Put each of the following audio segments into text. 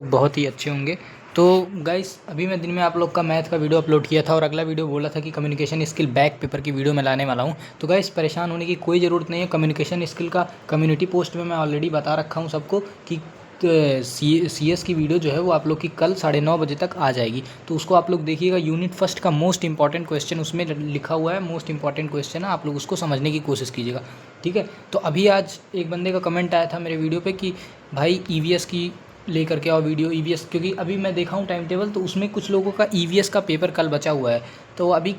बहुत ही अच्छे होंगे। तो गाइस अभी मैं दिन में आप लोग का मैथ का वीडियो अपलोड किया था और अगला वीडियो बोला था कि कम्युनिकेशन स्किल बैक पेपर की वीडियो मैं लाने वाला हूं। तो गाइस परेशान होने की कोई ज़रूरत नहीं है। कम्युनिकेशन स्किल का कम्युनिटी पोस्ट में मैं ऑलरेडी बता रखा हूं सबको कि सी एस की वीडियो जो है वो आप लोग की कल 9:30 बजे तक आ जाएगी। तो उसको आप लोग देखिएगा। यूनिट फर्स्ट का मोस्ट इंपॉर्टेंट क्वेश्चन उसमें लिखा हुआ है, मोस्ट इंपॉर्टेंट क्वेश्चन है, आप लोग उसको समझने की कोशिश कीजिएगा। ठीक है। तो अभी आज एक बंदे का कमेंट आया था मेरे वीडियो पे कि भाई ईवीएस की लेकर के आओ वीडियो। ईवीएस क्योंकि अभी मैं देखा हूँ टाइम टेबल, तो उसमें कुछ लोगों का ईवीएस का पेपर कल बचा हुआ है। तो अभी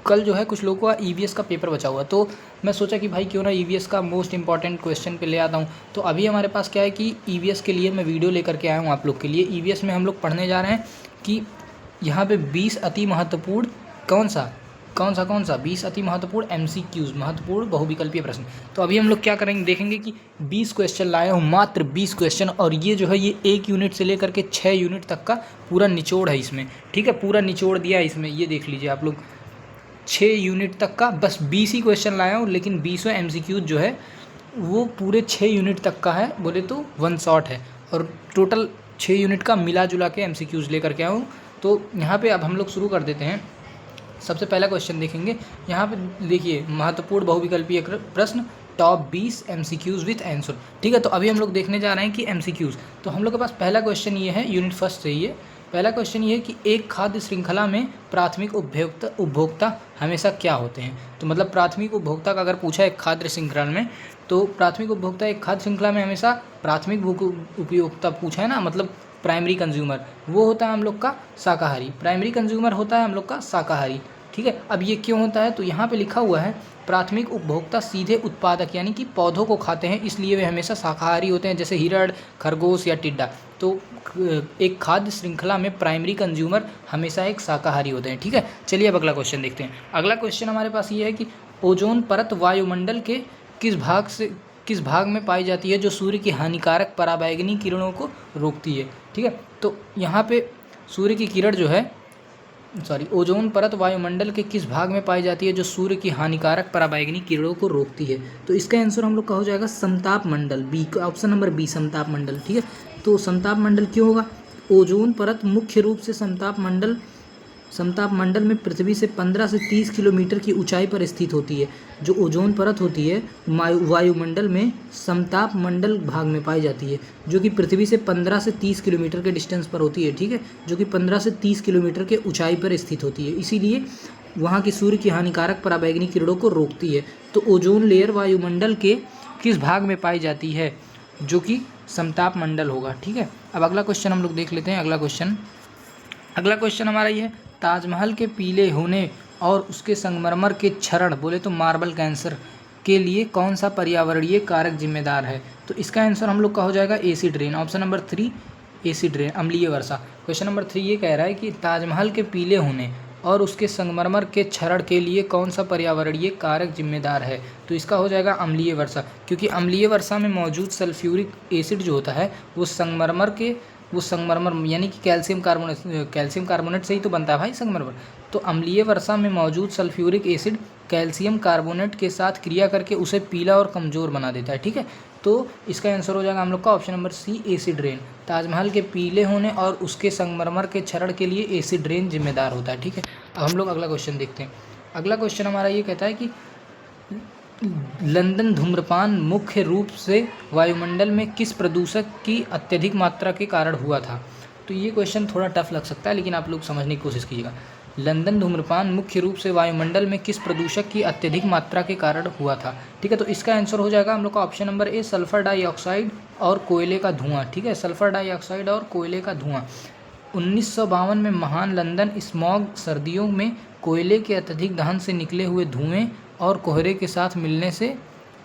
कल जो है कुछ लोगों का ईवीएस का पेपर बचा हुआ है। तो मैं सोचा कि भाई क्यों ना ईवीएस का मोस्ट इंपॉर्टेंट क्वेश्चन पे ले आता हूँ। तो अभी हमारे पास क्या है कि ईवीएस के लिए मैं वीडियो लेकर के आया हूँ आप लोग के लिए। ईवीएस में हम लोग पढ़ने जा रहे हैं कि यहाँ पे 20 अति महत्वपूर्ण कौन सा 20 अति महत्वपूर्ण एमसीक्यूज, महत्वपूर्ण बहुविकल्पीय प्रश्न। तो अभी हम लोग क्या करेंगे, देखेंगे कि 20 क्वेश्चन लाए हूँ, मात्र 20 क्वेश्चन। और ये जो है ये 1 यूनिट से लेकर के 6 यूनिट तक का पूरा निचोड़ है इसमें। ठीक है, पूरा निचोड़ दिया है इसमें। ये देख लीजिए आप लोग, 6 यूनिट तक का बस 20 ही क्वेश्चन लाया हूँ, लेकिन 20 एमसीक्यूज जो है वो पूरे 6 यूनिट तक का है, बोले तो वन शॉट है। और टोटल 6 यूनिट का मिला जुला के एमसीक्यूज लेकर के आया हूँ। तो यहाँ पे अब हम लोग शुरू कर देते हैं। सबसे पहला क्वेश्चन देखेंगे। यहाँ पे देखिए, महत्वपूर्ण बहुविकल्पीय प्रश्न, टॉप 20 एमसीक्यूज विथ आंसर। ठीक है, तो अभी हम लोग देखने जा रहे हैं कि एमसीक्यूज। तो हम लोग के पास पहला क्वेश्चन ये है, यूनिट फर्स्ट से ये पहला क्वेश्चन ये है कि एक खाद्य श्रृंखला में प्राथमिक उपभोक्ता हमेशा क्या होते हैं। तो मतलब प्राथमिक उपभोक्ता का अगर पूछा एक खाद्य श्रृंखला में, तो प्राथमिक उपभोक्ता एक खाद्य श्रृंखला में हमेशा प्राथमिक उपयोक्ता पूछा है ना, मतलब प्राइमरी कंज्यूमर, वो होता है हम लोग का शाकाहारी। प्राइमरी कंज्यूमर होता है हम लोग का शाकाहारी। ठीक है, अब ये क्यों होता है, तो यहाँ पे लिखा हुआ है प्राथमिक उपभोक्ता सीधे उत्पादक यानी कि पौधों को खाते हैं, इसलिए वे हमेशा शाकाहारी होते हैं, जैसे हिरण, खरगोश या टिड्डा। तो एक खाद्य श्रृंखला में प्राइमरी कंज्यूमर हमेशा एक शाकाहारी होते हैं। ठीक है, चलिए अब अगला क्वेश्चन देखते हैं। अगला क्वेश्चन हमारे पास ये है कि ओजोन परत वायुमंडल के किस भाग में पाई जाती है जो सूर्य की हानिकारक पराबैंगनी किरणों को रोकती है। ठीक है, तो यहाँ पे सूर्य की किरण जो है, ओजोन परत वायुमंडल के किस भाग में पाई जाती है जो सूर्य की हानिकारक पराबैंगनी किरणों को रोकती है। तो इसका आंसर हम लोग का हो जाएगा समताप मंडल, बी, ऑप्शन नंबर बी, समताप मंडल। ठीक है, तो समताप मंडल क्यों होगा, ओजोन परत मुख्य रूप से समताप मंडल में पृथ्वी से 15 से 30 किलोमीटर की ऊंचाई पर स्थित होती है। जो ओजोन परत होती है वायुमंडल में समताप मंडल भाग में पाई जाती है, जो कि पृथ्वी से 15 से 30 किलोमीटर के डिस्टेंस पर होती है। ठीक है, जो कि 15 से 30 किलोमीटर के ऊंचाई पर स्थित होती है, इसीलिए वहाँ की सूर्य की हानिकारक पराबैंगनी किरणों को रोकती है। तो ओजोन लेयर वायुमंडल के किस भाग में पाई जाती है, जो कि समताप मंडल होगा। ठीक है, अब अगला क्वेश्चन हम लोग देख लेते हैं। अगला क्वेश्चन हमारा ये है, ताजमहल के पीले होने और उसके संगमरमर के क्षरण, बोले तो मार्बल कैंसर, के लिए कौन सा पर्यावरणीय कारक जिम्मेदार है। तो इसका आंसर हम लोग का हो जाएगा acid rain, option number 3 acid rain, अम्लीय वर्षा। क्वेश्चन नंबर 3 ये कह रहा है कि ताजमहल के पीले होने और उसके संगमरमर के क्षरण के लिए कौन सा पर्यावरणीय कारक जिम्मेदार है। तो इसका हो जाएगा अम्लीय वर्षा, क्योंकि अम्लीय वर्षा में मौजूद सल्फ्यूरिक एसिड जो होता है वो संगमरमर यानी कि कैल्शियम कार्बोनेट से ही तो बनता है भाई संगमरमर। तो अम्लीय वर्षा में मौजूद सल्फ्यूरिक एसिड कैल्शियम कार्बोनेट के साथ क्रिया करके उसे पीला और कमज़ोर बना देता है। ठीक है, तो इसका आंसर हो जाएगा हम लोग का option number C, acid rain. Taj Mahal के पीले होने और उसके संगमरमर के क्षरण के लिए एसिड रेन जिम्मेदार होता है। ठीक है, अब हम लोग अगला क्वेश्चन देखते हैं। अगला क्वेश्चन हमारा ये कहता है कि लंदन धूम्रपान मुख्य रूप से वायुमंडल में किस प्रदूषक की अत्यधिक मात्रा के कारण हुआ था। तो ये क्वेश्चन थोड़ा टफ लग सकता है, लेकिन आप लोग समझने की कोशिश कीजिएगा। लंदन धूम्रपान मुख्य रूप से वायुमंडल में किस प्रदूषक की अत्यधिक मात्रा के कारण हुआ था। ठीक है, तो इसका आंसर हो जाएगा हम लोग का option number A, sulphur dioxide और कोयले का धुआं। ठीक है, सल्फर डाइऑक्साइड और कोयले का धुआं। 1952 में महान लंदन स्मॉग सर्दियों में कोयले के अत्यधिक दहन से निकले हुए धुएं और कोहरे के साथ मिलने से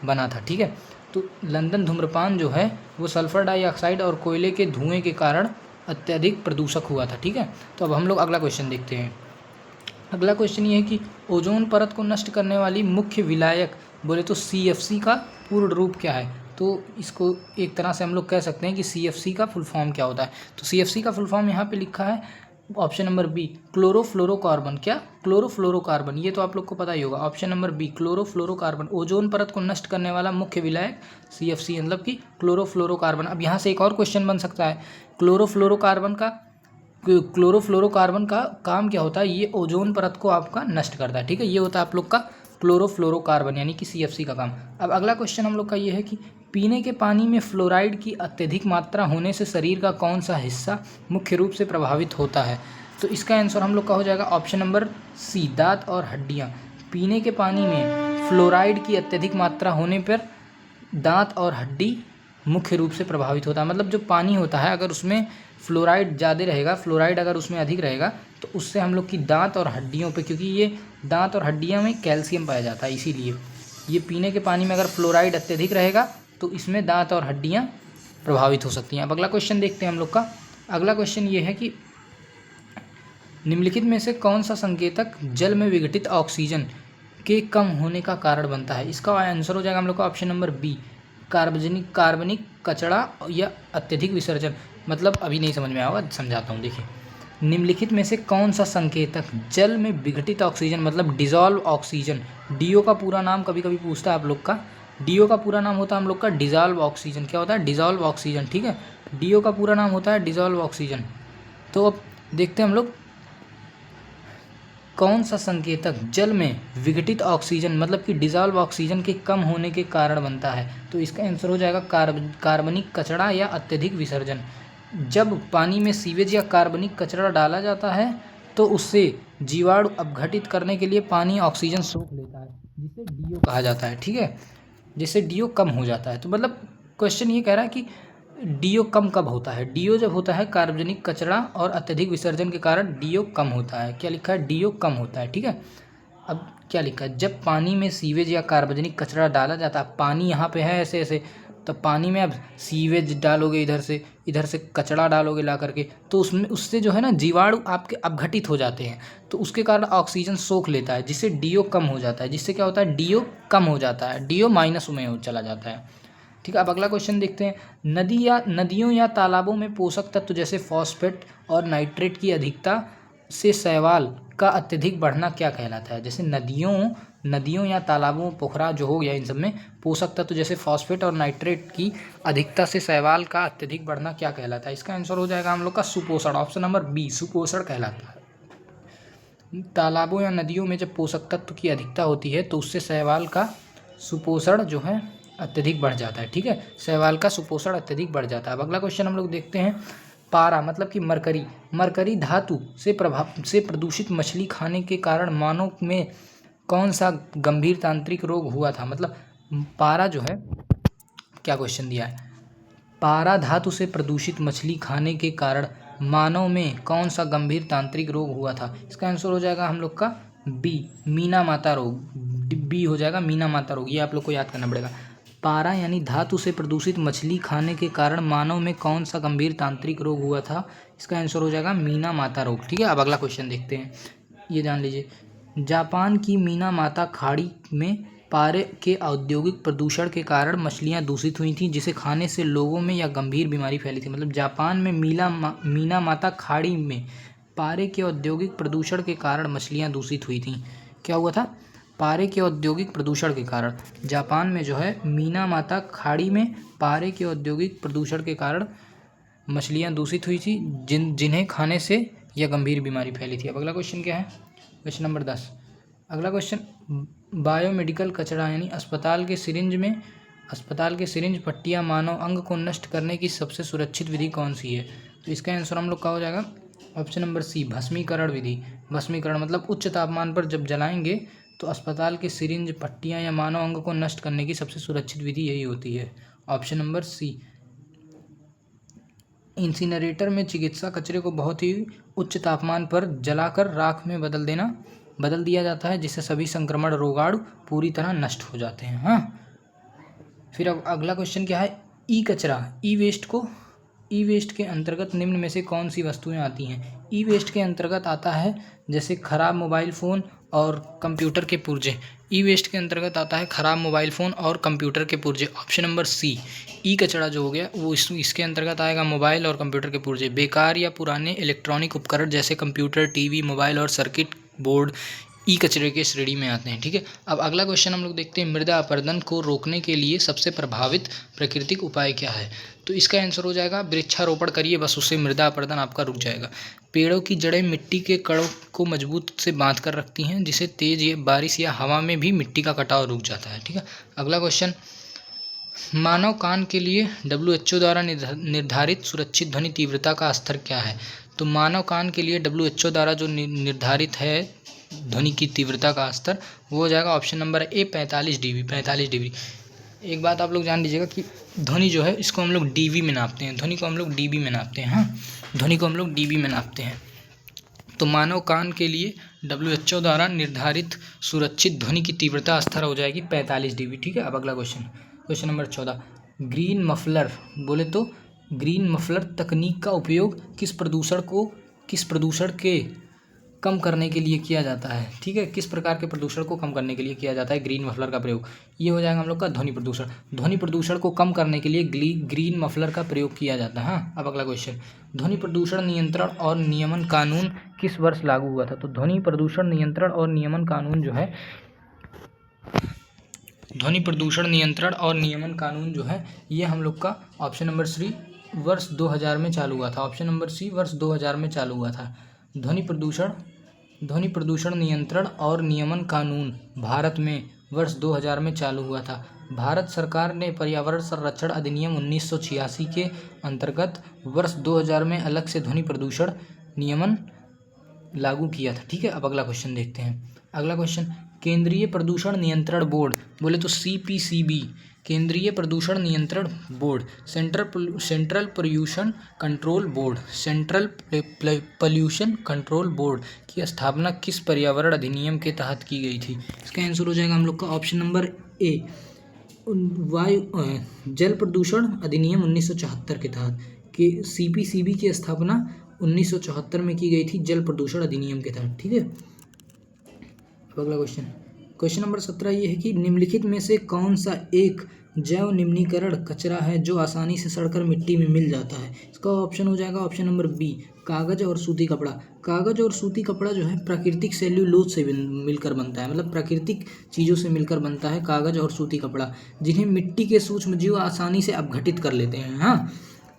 बना था। ठीक है, तो लंदन धूम्रपान जो है वो सल्फर डाइऑक्साइड और कोयले के धुएं के कारण अत्यधिक प्रदूषक हुआ था। ठीक है, तो अब हम लोग अगला क्वेश्चन देखते हैं। अगला क्वेश्चन ये है कि ओजोन परत को नष्ट करने वाली मुख्य विलायक, बोले तो CFC का पूर्ण रूप क्या है। तो इसको एक तरह से हम लोग कह सकते हैं कि CFC का फुल फॉर्म क्या होता है। तो CFC का फुल फॉर्म यहाँ पे लिखा है ऑप्शन नंबर बी क्लोरोफ्लोरोकार्बन। क्या? क्लोरोफ्लोरोकार्बन, ये तो आप लोग को पता ही होगा। Option number B chlorofluorocarbon, ozone परत को नष्ट करने वाला मुख्य विलायक CFC, मतलब कि क्लोरोफ्लोरोकार्बन। अब यहाँ से एक और क्वेश्चन बन सकता है, क्लोरोफ्लोरोकार्बन का काम क्या होता है? ये ओजोन परत को आपका नष्ट करता है, ठीक है। ये होता है आप लोग का क्लोरोफ्लोरोकार्बन यानी कि CFC का काम। अब अगला क्वेश्चन हम लोग का ये है कि पीने के पानी में फ्लोराइड की अत्यधिक मात्रा होने से शरीर का कौन सा हिस्सा मुख्य रूप से प्रभावित होता है? तो इसका आंसर हम लोग का हो जाएगा ऑप्शन नंबर सी, दांत और हड्डियाँ। पीने के पानी में फ्लोराइड की अत्यधिक मात्रा होने पर दांत और हड्डी मुख्य रूप से प्रभावित होता है। मतलब जो पानी होता है अगर उसमें फ्लोराइड ज़्यादा रहेगा, फ्लोराइड अगर उसमें अधिक रहेगा तो उससे हम लोग की दांत और हड्डियों पे, क्योंकि ये दांत और हड्डियों में कैल्शियम पाया जाता है, इसीलिए ये पीने के पानी में अगर फ्लोराइड अत्यधिक रहेगा तो इसमें दांत और हड्डियाँ प्रभावित हो सकती हैं। अब अगला क्वेश्चन देखते हैं हम लोग का। अगला क्वेश्चन ये है कि निम्नलिखित में से कौन सा संकेतक जल में विघटित ऑक्सीजन के कम होने का कारण बनता है? इसका आंसर हो जाएगा हम लोग का ऑप्शन नंबर बी, कार्बनिक कचरा या अत्यधिक विसर्जन। मतलब अभी नहीं समझ में आएगा, समझाता हूँ। देखिए, निम्नलिखित में से कौन सा संकेतक जल में विघटित ऑक्सीजन मतलब डिजॉल्व ऑक्सीजन, डीओ का पूरा नाम कभी कभी पूछता है आप लोग का, डीओ का पूरा नाम होता है हम लोग का डिजॉल्व ऑक्सीजन। क्या होता है? डिजॉल्व ऑक्सीजन, ठीक है। डीओ का पूरा नाम होता है डिजॉल्व ऑक्सीजन। तो अब देखते हैं हम लोग कौन सा संकेतक जल में विघटित ऑक्सीजन मतलब कि डिजॉल्व ऑक्सीजन के कम होने के कारण बनता है। तो इसका आंसर हो जाएगा कार्बनिक कचरा या अत्यधिक विसर्जन। जब पानी में सीवेज या कार्बनिक कचरा डाला जाता है तो उससे जीवाणु अपघटित करने के लिए पानी ऑक्सीजन सोख लेता है, जिसे डीओ कहा जाता है, ठीक है, जिससे डीओ कम हो जाता है। तो मतलब क्वेश्चन ये कह रहा है कि डीओ कम कब होता है? डीओ जब होता है कार्बनिक कचरा और अत्यधिक विसर्जन के कारण डीओ कम होता है। क्या लिखा है? डीओ कम होता है, ठीक है। अब क्या लिखा है? जब पानी में सीवेज या कार्बनिक कचरा डाला जाता है, पानी यहाँ पे है ऐसे ऐसे, तो पानी में अब सीवेज डालोगे, इधर से कचरा डालोगे ला करके, तो उसमें उससे जो है ना जीवाणु आपके अपघटित हो जाते हैं, तो उसके कारण ऑक्सीजन सोख लेता है, जिससे डीओ कम हो जाता है। जिससे क्या होता है? डीओ कम हो जाता है, डीओ माइनस में चला जाता है, ठीक है। अब अगला क्वेश्चन देखते हैं। नदियों या तालाबों में पोषक तत्व जैसे फॉस्फेट और नाइट्रेट की अधिकता से शैवाल का अत्यधिक बढ़ना क्या कहलाता है? जैसे नदियों या तालाबों, पोखरा जो हो गया, इन सब में पोषक तत्व जैसे फॉस्फेट और नाइट्रेट की अधिकता से शैवाल का अत्यधिक बढ़ना क्या कहलाता है? इसका आंसर हो जाएगा हम लोग का सुपोषण, ऑप्शन नंबर बी, सुपोषण कहलाता है। तालाबों या नदियों में जब पोषक तत्व की अधिकता होती है तो उससे शैवाल का सुपोषण जो है अत्यधिक बढ़ जाता है, ठीक है। शैवाल का सुपोषण अत्यधिक बढ़ जाता है। अब अगला क्वेश्चन हम लोग देखते हैं। पारा मतलब कि मरकरी धातु से प्रदूषित मछली खाने के कारण मानव में कौन सा गंभीर तांत्रिक रोग हुआ था? मतलब पारा जो है, क्या क्वेश्चन दिया है? पारा धातु से प्रदूषित मछली खाने के कारण मानव में कौन सा गंभीर तांत्रिक रोग हुआ था? इसका आंसर हो जाएगा हम लोग का बी, मीना माता रोग। बी हो जाएगा मीना माता रोग, ये आप लोग को याद करना पड़ेगा। पारा यानी धातु से प्रदूषित मछली खाने के कारण मानव में कौन सा गंभीर तांत्रिक रोग हुआ था? इसका आंसर हो जाएगा मीना माता रोग, ठीक है। अब अगला क्वेश्चन देखते हैं, ये जान लीजिए। जापान की मीना माता खाड़ी में पारे के औद्योगिक प्रदूषण के कारण मछलियां दूषित हुई थीं, जिसे खाने से लोगों में यह गंभीर बीमारी फैली थी। मतलब जापान में मीना माता खाड़ी में पारे के औद्योगिक प्रदूषण के कारण मछलियां दूषित हुई थीं। क्या हुआ था? पारे के औद्योगिक प्रदूषण के कारण जापान में जो है मीना माता खाड़ी में पारे के औद्योगिक प्रदूषण के कारण मछलियां दूषित हुई थी, जिन्हें खाने से यह गंभीर बीमारी फैली थी। अब अगला क्वेश्चन क्या है? Question number 10। अगला क्वेश्चन, बायोमेडिकल कचरा यानी अस्पताल के सिरिंज पट्टियाँ मानव अंग को नष्ट करने की सबसे सुरक्षित विधि कौन सी है? तो इसका आंसर हम लोग का हो जाएगा ऑप्शन नंबर सी, भस्मीकरण विधि। भस्मीकरण मतलब उच्च तापमान पर जब जलाएंगे तो अस्पताल के सिरिंज पट्टियाँ या मानव अंग को नष्ट करने की सबसे सुरक्षित विधि यही होती है, ऑप्शन नंबर सी। इंसिनरेटर में चिकित्सा कचरे को बहुत ही उच्च तापमान पर जलाकर राख में बदल दिया जाता है, जिससे सभी संक्रमण रोगाणु पूरी तरह नष्ट हो जाते हैं। हाँ, फिर अब अगला क्वेश्चन क्या है? ई कचरा, ई वेस्ट के अंतर्गत निम्न में से कौन सी वस्तुएं आती हैं? ई वेस्ट के अंतर्गत आता है जैसे खराब मोबाइल फ़ोन और कंप्यूटर के पुर्जे। ई वेस्ट के अंतर्गत आता है ख़राब मोबाइल फ़ोन और कंप्यूटर के पुर्जे। ऑप्शन नंबर सी। ई कचरा जो हो गया वो इसके अंतर्गत आएगा मोबाइल और कंप्यूटर के पुर्जे। बेकार या पुराने इलेक्ट्रॉनिक उपकरण जैसे कंप्यूटर, टीवी, मोबाइल और सर्किट बोर्ड ई कचरे के श्रेणी में आते हैं। ठीक है, अब अगला क्वेश्चन हम लोग देखते हैं, मृदा अपरदन को रोकने के लिए सबसे प्रभावित प्राकृतिक उपाय क्या है। तो इसका आंसर हो जाएगा वृक्षारोपण करिए, बस उससे मृदा अपरदन आपका रुक जाएगा। पेड़ों की जड़ें मिट्टी के कणों को मजबूत से बांध कर रखती हैं, जिससे तेज या बारिश या हवा में भी मिट्टी का कटाव रुक जाता है। ठीक है, अगला क्वेश्चन, मानव कान के लिए WHO द्वारा निर्धारित सुरक्षित ध्वनि तीव्रता का स्तर क्या है। तो मानव कान के लिए WHO द्वारा जो निर्धारित है ध्वनि की तीव्रता का स्तर, वो हो जाएगा option number A 45 dB। 45 dB। एक बात आप लोग जान लीजिएगा कि ध्वनि जो है इसको हम लोग dB में नापते हैं, ध्वनि को हम लोग dB में नापते हैं। हाँ, ध्वनि को हम लोग dB में नापते हैं। तो मानव कान के लिए WHO द्वारा निर्धारित सुरक्षित ध्वनि की तीव्रता स्तर हो जाएगी 45 dB। ठीक है, अब अगला question, question number 14, green muffler बोले तो ग्रीन मफलर तकनीक का उपयोग किस प्रदूषण के कम करने के लिए किया जाता है। ठीक है, किस प्रकार के प्रदूषण को कम करने के लिए किया जाता है ग्रीन मफलर का प्रयोग। ये हो जाएगा हम लोग का ध्वनि प्रदूषण। ध्वनि प्रदूषण को कम करने के लिए ग्रीन मफलर का प्रयोग किया जाता है। हाँ, अब अगला क्वेश्चन, ध्वनि प्रदूषण नियंत्रण और नियमन कानून किस वर्ष लागू हुआ था। तो ध्वनि प्रदूषण नियंत्रण और नियमन कानून जो है, ध्वनि प्रदूषण नियंत्रण और नियमन कानून जो है ये हम लोग का ऑप्शन नंबर सी वर्ष 2000 में चालू हुआ था। ऑप्शन नंबर सी वर्ष 2000 में चालू हुआ था। ध्वनि प्रदूषण नियंत्रण और नियमन कानून भारत में वर्ष 2000 में चालू हुआ था। भारत सरकार ने पर्यावरण संरक्षण अधिनियम 1986 के अंतर्गत वर्ष 2000 में अलग से ध्वनि प्रदूषण नियमन लागू किया था। ठीक है, अब अगला क्वेश्चन देखते हैं। अगला क्वेश्चन, केंद्रीय प्रदूषण नियंत्रण बोर्ड बोले तो CPCB, केंद्रीय प्रदूषण नियंत्रण board, central pollution control board की स्थापना किस पर्यावरण अधिनियम के तहत की गई थी। इसका आंसर हो जाएगा हम लोग का ऑप्शन नंबर ए, जल प्रदूषण अधिनियम 1974 के तहत कि CPCB की स्थापना 1974 में की गई थी, जल प्रदूषण अधिनियम के तहत। ठीक है, अगला क्वेश्चन, क्वेश्चन नंबर 17 ये है कि निम्नलिखित में से कौन सा एक जैव निम्नीकरण कचरा है जो आसानी से सड़कर मिट्टी में मिल जाता है। इसका ऑप्शन हो जाएगा ऑप्शन नंबर बी, कागज और सूती कपड़ा। कागज और सूती कपड़ा जो है प्राकृतिक सेल्यूलोज से मिलकर बनता है, मतलब प्राकृतिक चीज़ों से मिलकर बनता है कागज और सूती कपड़ा, जिन्हें मिट्टी के सूक्ष्मजीव आसानी से अपघटित कर लेते हैं। हाँ,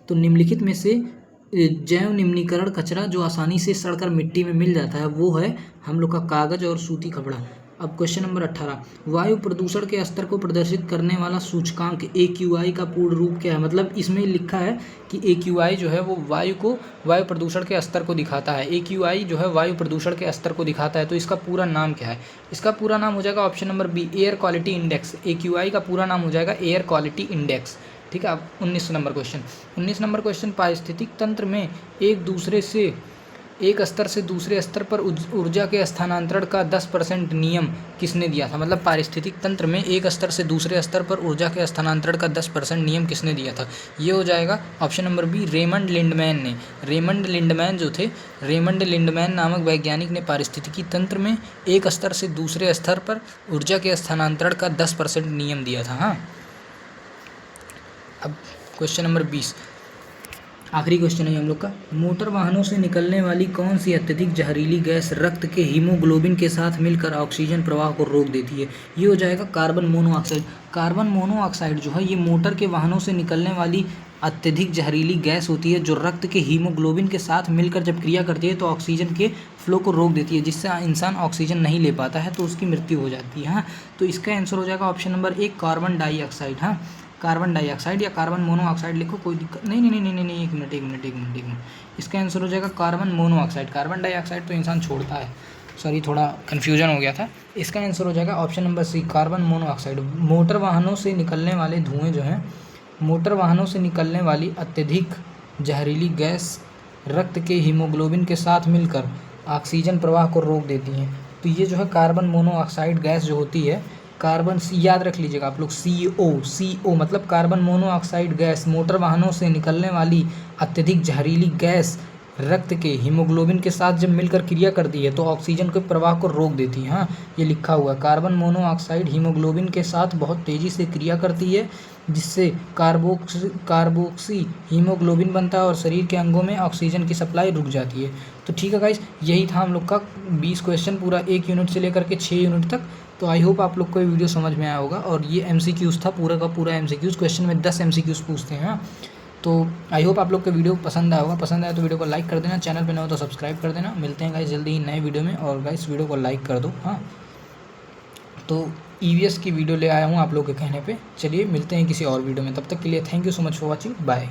तो निम्नलिखित में से जैव निम्नीकरण कचरा जो आसानी से सड़कर मिट्टी में मिल जाता है वो है हम लोग का कागज और सूती कपड़ा। अब क्वेश्चन नंबर 18, वायु प्रदूषण के स्तर को प्रदर्शित करने वाला सूचकांक AQI का पूर्ण रूप क्या है। मतलब इसमें लिखा है कि AQI जो है वो वायु प्रदूषण के स्तर को दिखाता है। AQI जो है वायु प्रदूषण के स्तर को दिखाता है, तो इसका पूरा नाम क्या है। इसका पूरा नाम हो जाएगा option number B, air quality index. AQI का पूरा नाम हो जाएगा एयर क्वालिटी इंडेक्स। ठीक है, अब 19 नंबर क्वेश्चन, पारिस्थितिक तंत्र में एक स्तर से दूसरे स्तर पर ऊर्जा के स्थानांतरण का 10% नियम किसने दिया था। मतलब पारिस्थितिक तंत्र में एक स्तर से दूसरे स्तर पर ऊर्जा के स्थानांतरण का 10% नियम किसने दिया था। ये हो जाएगा option number B, Raymond Lindeman ने। रेमंड लिंडमैन नामक वैज्ञानिक ने पारिस्थितिकी तंत्र में एक स्तर से दूसरे स्तर पर ऊर्जा के स्थानांतरण का 10% नियम दिया था। हाँ, अब क्वेश्चन नंबर 20, आखिरी क्वेश्चन है हम लोग का, मोटर वाहनों से निकलने वाली कौन सी अत्यधिक जहरीली गैस रक्त के हीमोग्लोबिन के साथ मिलकर ऑक्सीजन प्रवाह को रोक देती है। ये हो जाएगा कार्बन मोनोऑक्साइड। कार्बन मोनोऑक्साइड जो है ये मोटर के वाहनों से निकलने वाली अत्यधिक जहरीली गैस होती है जो रक्त के हीमोग्लोबिन के साथ मिलकर जब क्रिया करती है तो ऑक्सीजन के फ्लो को रोक देती है, जिससे इंसान ऑक्सीजन नहीं ले पाता है तो उसकी मृत्यु हो जाती है। हाँ, तो इसका आंसर हो जाएगा ऑप्शन नंबर 1, कार्बन डाइऑक्साइड। हाँ, कार्बन डाइऑक्साइड या कार्बन मोनोऑक्साइड लिखो, कोई दिक्कत नहीं। एक मिनट, इसका आंसर हो जाएगा कार्बन मोनोऑक्साइड। कार्बन डाइऑक्साइड तो इंसान छोड़ता है, सॉरी थोड़ा कन्फ्यूजन हो गया था। इसका आंसर हो जाएगा option number C, carbon monoxide. Motor वाहनों से निकलने वाले धुएँ जो हैं, मोटर वाहनों से निकलने वाली अत्यधिक जहरीली गैस रक्त के हीमोग्लोबिन के साथ मिलकर ऑक्सीजन प्रवाह को रोक देती हैं। तो ये जो है कार्बन मोनोऑक्साइड गैस जो होती है, कार्बन, याद रख लीजिएगा आप लोग, CO मतलब कार्बन मोनोऑक्साइड गैस मोटर वाहनों से निकलने वाली अत्यधिक जहरीली गैस रक्त के हीमोग्लोबिन के साथ जब मिलकर क्रिया करती है तो ऑक्सीजन के प्रवाह को रोक देती है। हाँ, ये लिखा हुआ है। कार्बन मोनोऑक्साइड हीमोग्लोबिन के साथ बहुत तेज़ी से क्रिया करती है, जिससे कार्बोक्सी हीमोग्लोबिन बनता है और शरीर के अंगों में ऑक्सीजन की सप्लाई रुक जाती है। तो ठीक है गाइस, यही था हम लोग का 20 क्वेश्चन, पूरा 1 यूनिट से लेकर के 6 यूनिट तक। तो आई होप आप लोग को ये वीडियो समझ में आया होगा। और ये MCQs था, पूरा का पूरा MCQs। क्वेश्चन में 10 MCQs पूछते हैं। हाँ, तो आई होप आप लोग को वीडियो पसंद आया होगा। पसंद आया तो वीडियो को लाइक कर देना, चैनल पे नए हो तो सब्सक्राइब कर देना। मिलते हैं गाइस जल्दी ही नए वीडियो में, और गाइस वीडियो को लाइक कर दो। हाँ, तो EVS की वीडियो ले आया हूँ आप लोग के कहने पे। चलिए मिलते हैं किसी और वीडियो में, तब तक के लिए thank you so much for watching, bye.